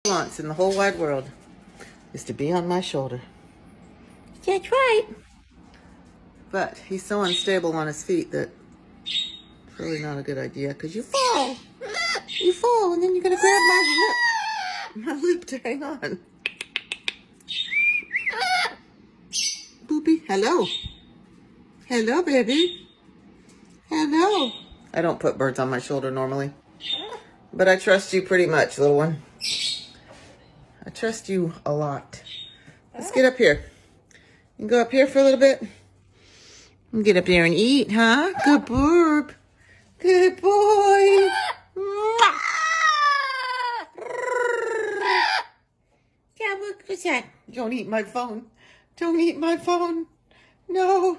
wants in the whole wide world is to be on my shoulder. That's right. But he's so unstable on his feet that it's really not a good idea because you fall. You fall and then you're going to grab my lip to hang on. Boopy, hello. Hello, baby. Hello. I don't put birds on my shoulder normally. But I trust you pretty much, little one. I trust you a lot. Let's get up here. You can go up here for a little bit. And get up there and eat, huh? Good burp. Good boy. Yeah, what's that? Don't eat my phone. Don't eat my phone. No.